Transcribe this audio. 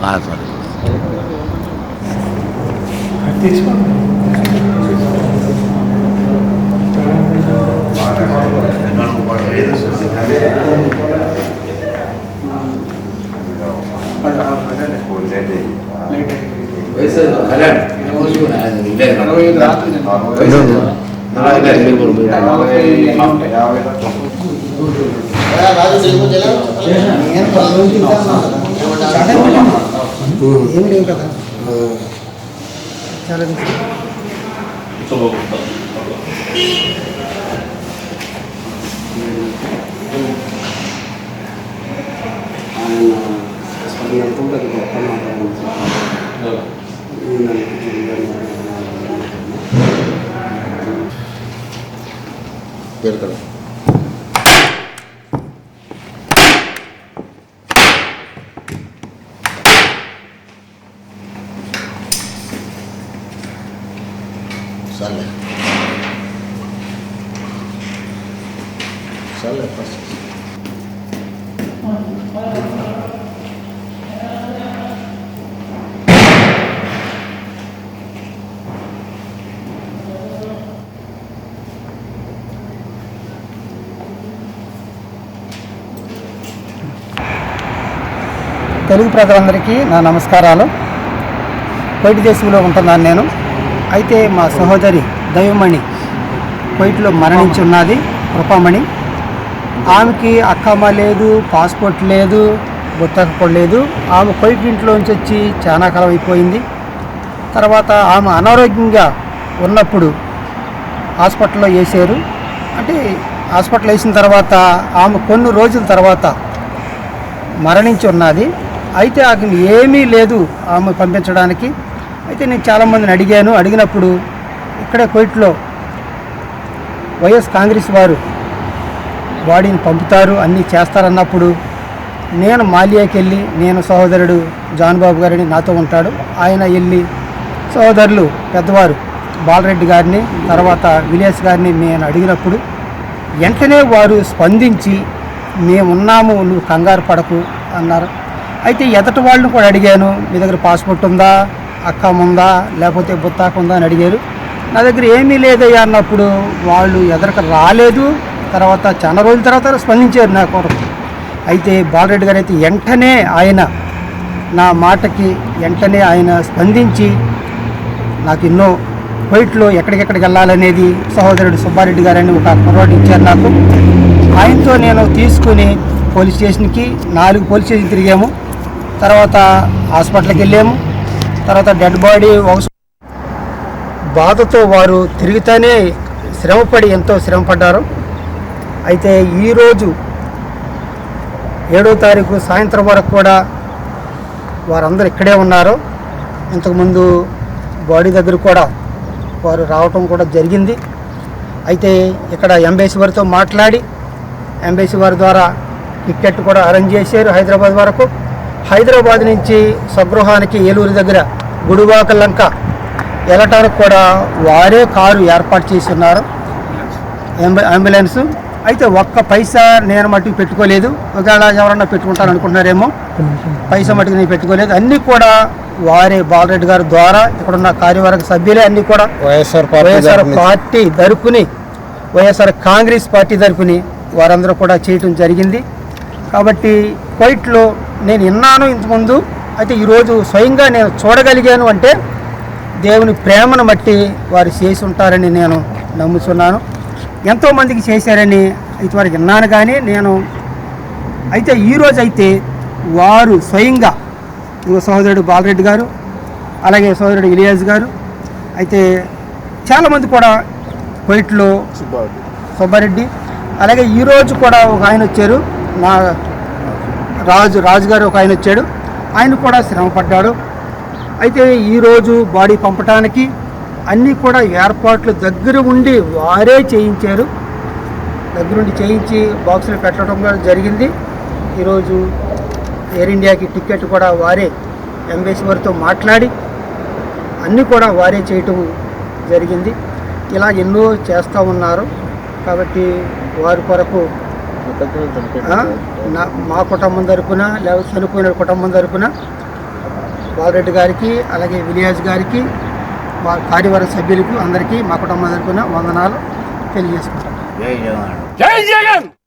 Sir. ఏం లేవు కదా చాలా పేరు sale fácil. తెలుగు ప్రజలందరికీ నా నమస్కారాలు. కోయిట్ దేశంలో ఉంటున్నాను నేను. అయితే మా సహోదరి దైవమణి కోయిట్లో మరణించి ఉన్నది, కృపామణి. ఆమెకి అక్కమ్మ లేదు, పాస్పోర్ట్ లేదు, గుర్తకపో లేదు. ఆమె కోయిట్ ఇంట్లోంచి వచ్చి చాలా కాలం అయిపోయింది. తర్వాత ఆమె అనారోగ్యంగా ఉన్నప్పుడు హాస్పిటల్లో వేసారు. అంటే హాస్పిటల్ వేసిన తర్వాత ఆమె కొన్ని రోజుల తర్వాత మరణించి ఉన్నది. అయితే ఆమె ఏమీ లేదు ఆమె పంపించడానికి. అయితే నేను చాలామందిని అడిగినప్పుడు ఇక్కడే కోయిట్లో వైఎస్ కాంగ్రెస్ వారు బాడీని పంపుతారు, అన్నీ చేస్తారన్నప్పుడు నేను మాలియాకి వెళ్ళి, నేను సహోదరుడు జాన్ బాబు గారిని నాతో ఉంటాడు, ఆయన వెళ్ళి సహోదరులు పెద్దవారు బాలరెడ్డి గారిని, తర్వాత విలేస్ గారిని నేను అడిగినప్పుడు వెంటనే వారు స్పందించి మేమున్నాము, నువ్వు కంగారు పడకు అన్నారు. అయితే ఎదటి వాళ్ళని కూడా అడిగాను, మీ దగ్గర పాస్పోర్ట్ ఉందా, అక్కమ్మ ఉందా, లేకపోతే బుత్తాకు ఉందా అని అడిగారు. నా దగ్గర ఏమీ లేదయ్యా అన్నప్పుడు వాళ్ళు ఎదరికి రాలేదు. తర్వాత చాలా రోజుల తర్వాత స్పందించారు నా కొరకు. అయితే బాలరెడ్డి గారు అయితే వెంటనే ఆయన నా మాటకి వెంటనే ఆయన స్పందించి నాకు ఎన్నో కోయిట్లో ఎక్కడికెక్కడికి వెళ్ళాలనేది సహోదరుడు సుబ్బారెడ్డి గారని ఒక కుర్రాడు ఇచ్చారు నాకు. ఆయనతో నేను తీసుకుని పోలీస్ స్టేషన్కి 4 పోలీస్ స్టేషన్ తిరిగాము. తర్వాత హాస్పిటల్కి వెళ్ళాము. తర్వాత డెడ్ బాడీ బాధతో వారు తిరుగుతూనే శ్రమపడి ఎంతో శ్రమపడ్డారు. అయితే ఈరోజు 7వ తారీఖు సాయంత్రం వరకు కూడా వారందరూ ఇక్కడే ఉన్నారు. ఇంతకుముందు బాడీ దగ్గర కూడా వారు రావటం కూడా జరిగింది. అయితే ఇక్కడ ఎంబసీ వారితో మాట్లాడి ఎంబసీ వారి ద్వారా టికెట్ కూడా అరేంజ్ చేశారు హైదరాబాద్ వరకు. హైదరాబాద్ నుంచి స్వగృహానికి ఏలూరు దగ్గర గుడివాక లంక వెళ్ళటానికి కూడా వారే కారు ఏర్పాటు చేసి ఉన్నారు, అంబులెన్స్. అయితే ఒక్క పైసా నేను మట్టుకు పెట్టుకోలేదు. ఒకవేళ ఎవరన్నా పెట్టుకుంటాను అనుకుంటున్నారేమో, పైసా మట్టుకు నేను పెట్టుకోలేదు. అన్నీ కూడా వారే బాలరెడ్డి గారి ద్వారా ఇక్కడున్న కార్యవర్గ సభ్యులే అన్నీ కూడా వైఎస్ఆర్ పార్టీ తరపుని, వైఎస్ఆర్ కాంగ్రెస్ పార్టీ తరపుని వారందరూ కూడా చేయటం జరిగింది. కాబట్టి కోయిట్లో నేను విన్నాను ఇంతకుముందు. అయితే ఈరోజు స్వయంగా నేను చూడగలిగాను అంటే దేవుని ప్రేమను బట్టి వారు చేసి ఉంటారని నేను నమ్ముతున్నాను. ఎంతోమందికి చేశారని ఇంతవరకు విన్నాను కానీ నేను అయితే ఈరోజు అయితే వారు స్వయంగా సహోదరుడు బాలరెడ్డి గారు, అలాగే సహోదరుడు ఇలియాస్ గారు, అయితే చాలామంది కూడా కోయిట్లో సుబ్బారెడ్డి, అలాగే ఈరోజు కూడా ఒక ఆయన వచ్చారు, నా రాజు గారు ఒక ఆయన వచ్చాడు, ఆయన కూడా శ్రమపడ్డాడు. అయితే ఈరోజు బాడీ పంపటానికి అన్నీ కూడా ఏర్పాట్లు దగ్గర ఉండి వారే చేయించారు. దగ్గరుండి చేయించి బాక్సులు పెట్టడం కూడా జరిగింది. ఈరోజు ఎయిర్ ఇండియాకి టికెట్ కూడా వారే ఎంబసీ వారితో మాట్లాడి అన్నీ కూడా వారే చేయటం జరిగింది. ఇలా ఎన్నో చేస్తూ ఉన్నారు. కాబట్టి వారి కొరకు మా కుటుంబం తరపున, లేకపోతే చనిపోయిన కుటుంబం తరపున బాలరెడ్డి గారికి, అలాగే విలియాజ్ గారికి, వారి కార్యవర్గ సభ్యులకు అందరికీ మా కుటుంబం తరపున వందనాలు తెలియజేసుకుంటాం. జై జగన్. జై జగన్.